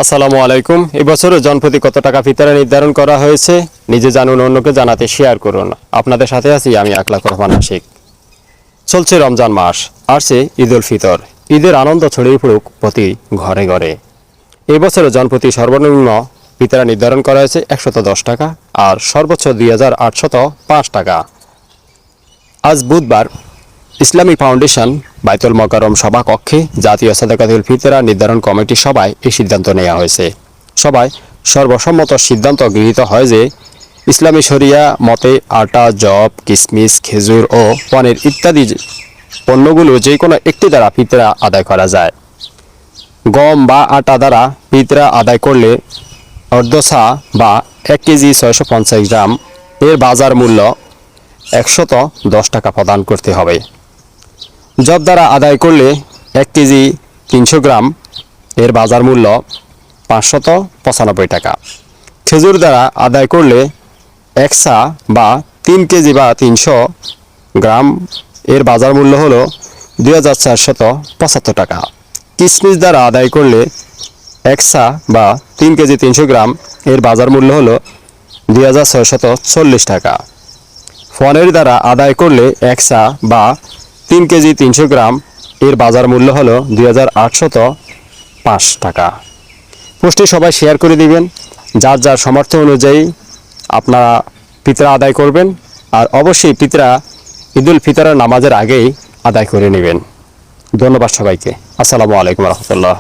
আসসালামু আলাইকুম। এবছর জনপ্রতি কত টাকা ফিতরা নির্ধারণ করা হয়েছে নিজে জানুন, অন্যকে জানাতে শেয়ার করুন। আপনাদের সাথে আছি আমি আকলাক রহমান আশিক। চলছে রমজান মাস, আসছে ঈদ উল ফিতর। ঈদের আনন্দ ছড়িয়ে পড়ুক প্রতি ঘরে ঘরে। এবছর জনপ্রতি সর্বনিম্ন ফিতরা নির্ধারণ করা হয়েছে 110 টাকা আর সর্বোচ্চ 2805 টাকা। আজ বুধবার ইসলামী ফাউন্ডেশন বাইতুল মোকাররম সভাকক্ষে জাতীয় সাদাকাতুল ফিতরা নির্ধারণ কমিটির সভায় এই সিদ্ধান্ত নেওয়া হয়েছে। সভায় সর্বসম্মত সিদ্ধান্ত গৃহীত হয় যে ইসলামী শরিয়া মতে আটা, যব, কিশমিশ, খেজুর ও পনির ইত্যাদি পণ্যগুলো যে কোনো একটি দ্বারা ফিতরা আদায় করা যায়। গম বা আটা দ্বারা ফিতরা আদায় করলে অর্ধসা বা 1 কেজি 650 গ্রাম এর বাজার মূল্য 110 টাকা প্রদান করতে হবে। জব দ্বারা আদায় করলে 1 কেজি 300 গ্রাম এর বাজার মূল্য 595 টাকা। খেজুর দ্বারা আদায় করলে 1 সা বা 3 কেজি বা 300 গ্রাম এর বাজার মূল্য হলো 2475 টাকা। কিশমিশ দ্বারা আদায় করলে 1 সা বা 3 কেজি 300 গ্রাম এর বাজার মূল্য হলো 2640 টাকা। পনির দ্বারা আদায় করলে 1 সা বা 3 কেজি 300 গ্রাম এর বাজার মূল্য হলো 2805 টাকা। পোস্টে সবাই শেয়ার করে দিবেন। যার যার সামর্থ্য অনুযায়ী আপনারা ফিতরা আদায় করবেন। আর অবশ্যই ফিতরা ঈদুল ফিতরের নামাজের আগেই আদায় করে নেবেন। ধন্যবাদ সবাইকে। আসসালামু আলাইকুম রহমতুল্লাহ।